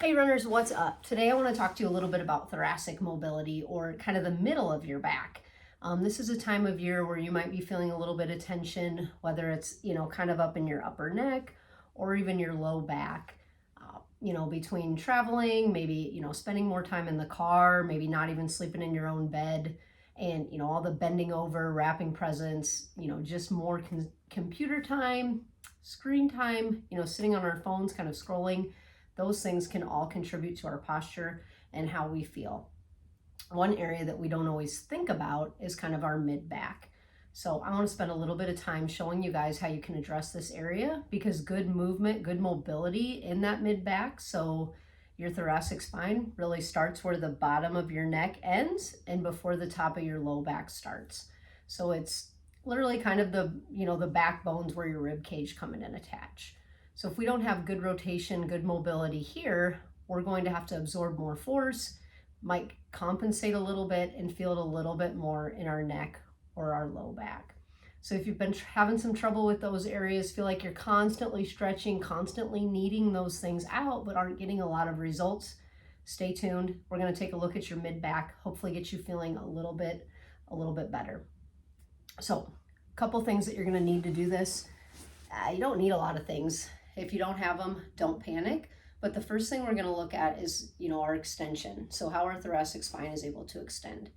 Hey runners, what's up? Today I want to talk to you a little bit about thoracic mobility, or kind of the middle of your back. This is a time of year where you might be feeling a little bit of tension, whether it's, kind of up in your upper neck or even your low back. Between traveling, maybe, spending more time in the car, maybe not even sleeping in your own bed, and, all the bending over, wrapping presents, just more computer time, screen time, sitting on our phones, kind of scrolling. Those things can all contribute to our posture and how we feel. One area that we don't always think about is kind of our mid back. So I want to spend a little bit of time showing you guys how you can address this area, because good movement, good mobility in that mid back, so your thoracic spine really starts where the bottom of your neck ends and before the top of your low back starts. So it's literally kind of the backbones where your rib cage come in and attach. So if we don't have good rotation, good mobility here, we're going to have to absorb more force, might compensate a little bit and feel it a little bit more in our neck or our low back. So if you've been having some trouble with those areas, feel like you're constantly stretching, constantly needing those things out, but aren't getting a lot of results, stay tuned. We're going to take a look at your mid back, hopefully get you feeling a little bit better. So a couple things that you're going to need to do this. You don't need a lot of things. If you don't have them, don't panic. But the first thing we're going to look at is, our extension. So how our thoracic spine is able to extend.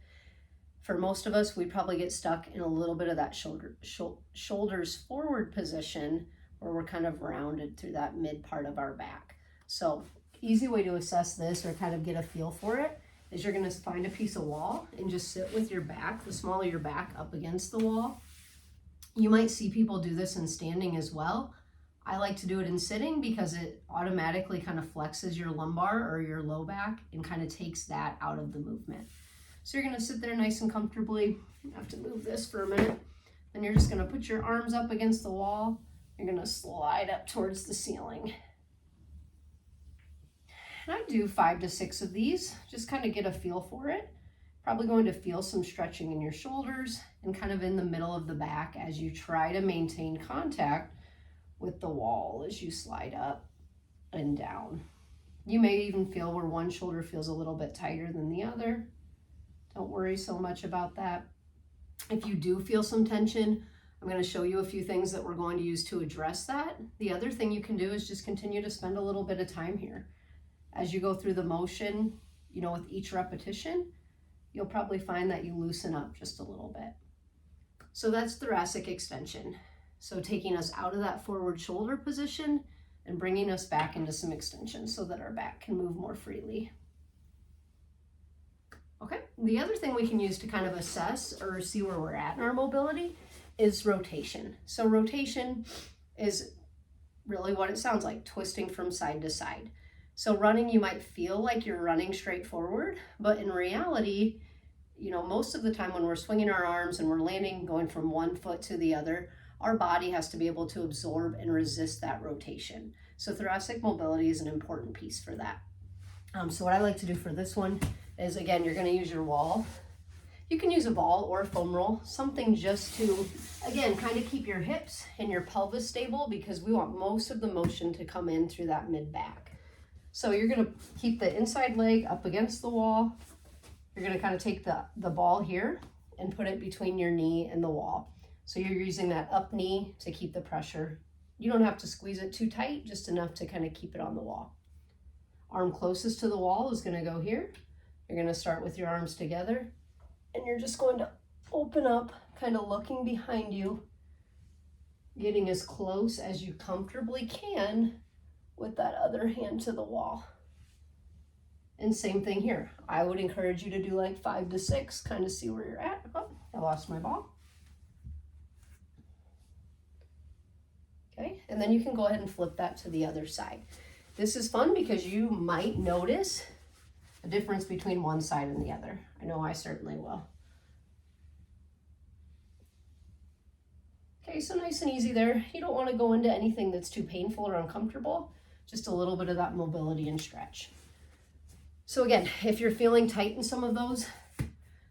For most of us, we probably get stuck in a little bit of that shoulders forward position, where we're kind of rounded through that mid part of our back. So easy way to assess this, or kind of get a feel for it, is you're going to find a piece of wall and just sit with your back, the small of your back, up against the wall. You might see people do this in standing as well. I like to do it in sitting because it automatically kind of flexes your lumbar or your low back and kind of takes that out of the movement. So you're going to sit there nice and comfortably. You have to move this for a minute. Then you're just going to put your arms up against the wall. You're going to slide up towards the ceiling. And I do 5 to 6 of these, just kind of get a feel for it. Probably going to feel some stretching in your shoulders and kind of in the middle of the back as you try to maintain contact with the wall as you slide up and down. You may even feel where one shoulder feels a little bit tighter than the other. Don't worry so much about that. If you do feel some tension, I'm going to show you a few things that we're going to use to address that. The other thing you can do is just continue to spend a little bit of time here. As you go through the motion, with each repetition, you'll probably find that you loosen up just a little bit. So that's thoracic extension. So taking us out of that forward shoulder position and bringing us back into some extension so that our back can move more freely. Okay, the other thing we can use to kind of assess or see where we're at in our mobility is rotation. So rotation is really what it sounds like, twisting from side to side. So running, you might feel like you're running straight forward, but in reality, most of the time when we're swinging our arms and we're landing, going from one foot to the other, our body has to be able to absorb and resist that rotation. So thoracic mobility is an important piece for that. So what I like to do for this one is, again, you're going to use your wall. You can use a ball or a foam roll, something just to, again, kind of keep your hips and your pelvis stable, because we want most of the motion to come in through that mid back. So you're going to keep the inside leg up against the wall. You're going to kind of take the ball here and put it between your knee and the wall. So you're using that up knee to keep the pressure. You don't have to squeeze it too tight, just enough to kind of keep it on the wall. Arm closest to the wall is going to go here. You're going to start with your arms together, and you're just going to open up, kind of looking behind you, getting as close as you comfortably can with that other hand to the wall. And same thing here. I would encourage you to do like 5 to 6, kind of see where you're at. Oh, I lost my ball. Okay, and then you can go ahead and flip that to the other side. This is fun because you might notice a difference between one side and the other. I know I certainly will. Okay, so nice and easy there. You don't want to go into anything that's too painful or uncomfortable, just a little bit of that mobility and stretch. So again, if you're feeling tight in some of those,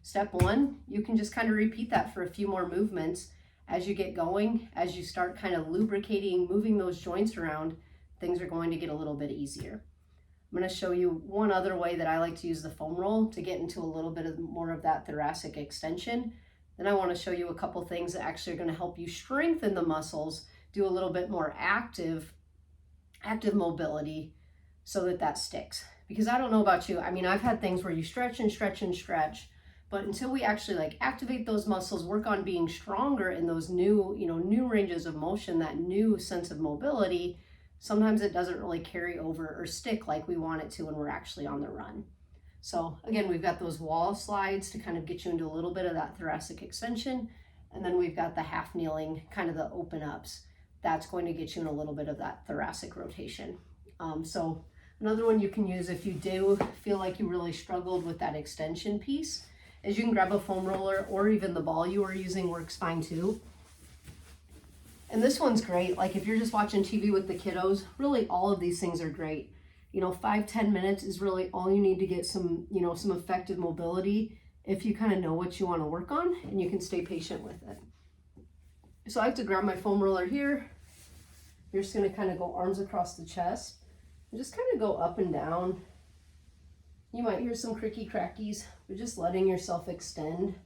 step 1, you can just kind of repeat that for a few more movements. As you get going, as you start kind of lubricating, moving those joints around, things are going to get a little bit easier. I'm going to show you one other way that I like to use the foam roll to get into a little bit more of that thoracic extension. Then I want to show you a couple things that actually are going to help you strengthen the muscles, do a little bit more active mobility so that sticks. Because I don't know about you, I mean, I've had things where you stretch and stretch and stretch, but until we actually like activate those muscles, work on being stronger in those new ranges of motion, that new sense of mobility, sometimes it doesn't really carry over or stick like we want it to when we're actually on the run. So again, we've got those wall slides to kind of get you into a little bit of that thoracic extension. And then we've got the half kneeling, kind of the open ups. That's going to get you in a little bit of that thoracic rotation. So another one you can use if you do feel like you really struggled with that extension piece is you can grab a foam roller, or even the ball you were using works fine too. And this one's great. Like if you're just watching TV with the kiddos, really all of these things are great. 5-10 minutes is really all you need to get some effective mobility if you kind of know what you want to work on and you can stay patient with it. So I have to grab my foam roller here. You're just going to kind of go arms across the chest and just kind of go up and down. You might hear some cricky crackies, but just letting yourself extend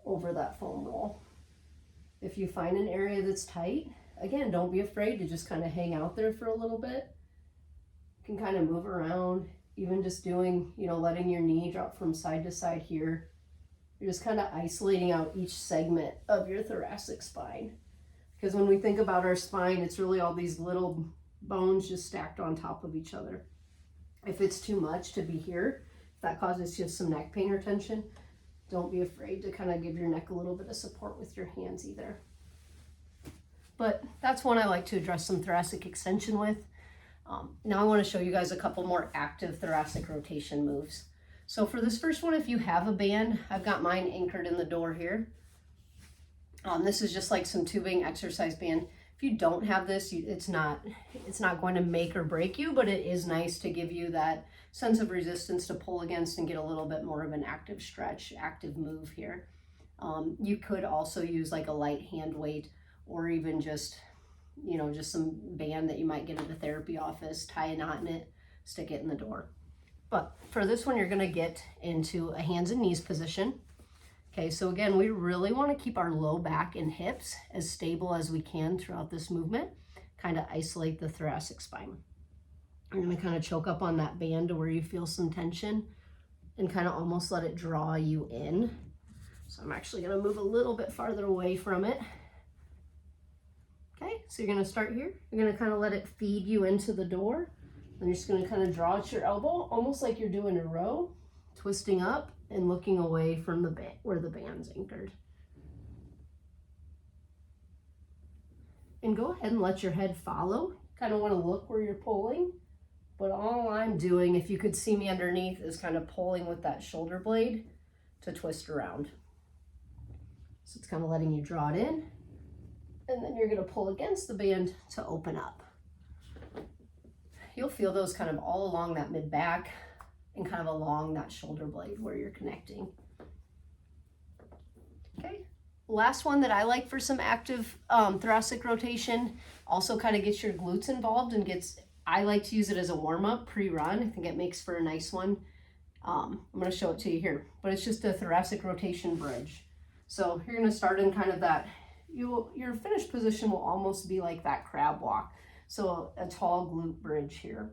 over that foam roll. If you find an area that's tight, again, don't be afraid to just kind of hang out there for a little bit. You can kind of move around, even just doing, letting your knee drop from side to side here. You're just kind of isolating out each segment of your thoracic spine. Because when we think about our spine, it's really all these little bones just stacked on top of each other. If it's too much to be here, if that causes just some neck pain or tension, don't be afraid to kind of give your neck a little bit of support with your hands either. But that's one I like to address some thoracic extension with. Now I want to show you guys a couple more active thoracic rotation moves. So for this first one, if you have a band, I've got mine anchored in the door here. This is just like some tubing exercise band. If you don't have this, it's not going to make or break you, but it is nice to give you that sense of resistance to pull against and get a little bit more of an active stretch, active move here. You could also use like a light hand weight, or even just some band that you might get at a therapy office, tie a knot in it, stick it in the door. But for this one, you're going to get into a hands and knees position. Okay, so again, we really want to keep our low back and hips as stable as we can throughout this movement, kind of isolate the thoracic spine. You're going to kind of choke up on that band to where you feel some tension and kind of almost let it draw you in. So I'm actually going to move a little bit farther away from it. Okay, so you're going to start here. You're going to kind of let it feed you into the door. Then you're just going to kind of draw at your elbow, almost like you're doing a row, twisting up and looking away from the band, where the band's anchored. And go ahead and let your head follow. Kind of want to look where you're pulling, but all I'm doing, if you could see me underneath, is kind of pulling with that shoulder blade to twist around. So it's kind of letting you draw it in, and then you're going to pull against the band to open up. You'll feel those kind of all along that mid back and kind of along that shoulder blade where you're connecting. Okay, last one that I like for some active thoracic rotation, also kind of gets your glutes involved and I like to use it as a warm-up pre-run. I think it makes for a nice one. I'm going to show it to you here, but it's just a thoracic rotation bridge. So you're going to start in kind of that, your finished position will almost be like that crab walk. So a tall glute bridge here.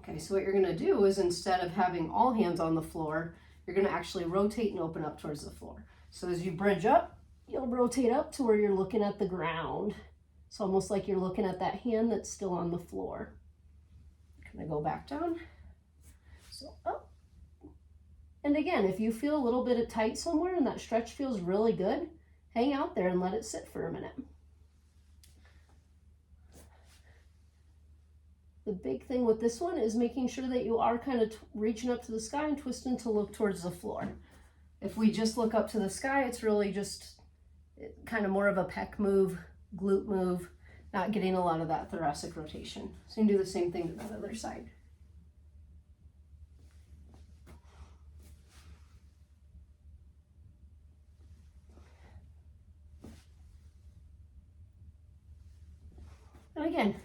Okay, so what you're going to do is, instead of having all hands on the floor, you're going to actually rotate and open up towards the floor. So as you bridge up, you'll rotate up to where you're looking at the ground. It's almost like you're looking at that hand that's still on the floor. Kind of go back down. So up. And again, if you feel a little bit of tight somewhere and that stretch feels really good, hang out there and let it sit for a minute. The big thing with this one is making sure that you are kind of reaching up to the sky and twisting to look towards the floor. If we just look up to the sky, it's really just kind of more of a pec move, glute move, not getting a lot of that thoracic rotation. So you can do the same thing to that other side. And again,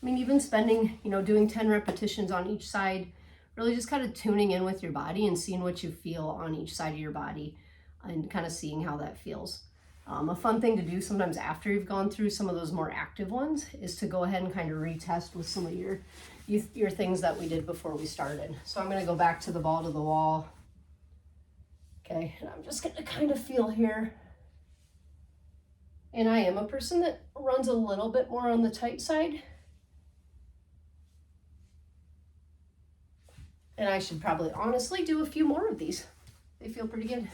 I mean, even spending, doing 10 repetitions on each side, really just kind of tuning in with your body and seeing what you feel on each side of your body and kind of seeing how that feels. A fun thing to do sometimes after you've gone through some of those more active ones is to go ahead and kind of retest with some of your things that we did before we started. So I'm going to go back to the ball to the wall. Okay, and I'm just going to kind of feel here. And I am a person that runs a little bit more on the tight side. And I should probably honestly do a few more of these. They feel pretty good.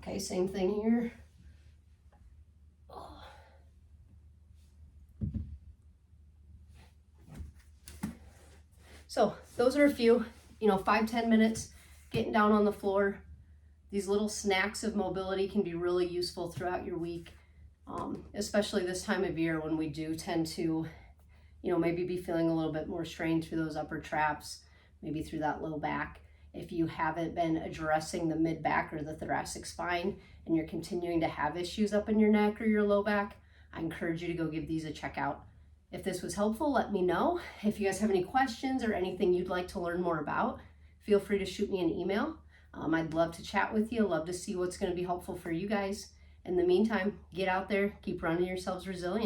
Okay, same thing here. Oh. So those are a few, 5-10 minutes getting down on the floor. These little snacks of mobility can be really useful throughout your week, especially this time of year when we do tend to, maybe be feeling a little bit more strained through those upper traps, maybe through that low back. If you haven't been addressing the mid back or the thoracic spine and you're continuing to have issues up in your neck or your low back, I encourage you to go give these a check out. If this was helpful, let me know. If you guys have any questions or anything you'd like to learn more about, feel free to shoot me an email. I'd love to chat with you. Love to see what's going to be helpful for you guys. In the meantime, get out there, keep running yourselves resilient.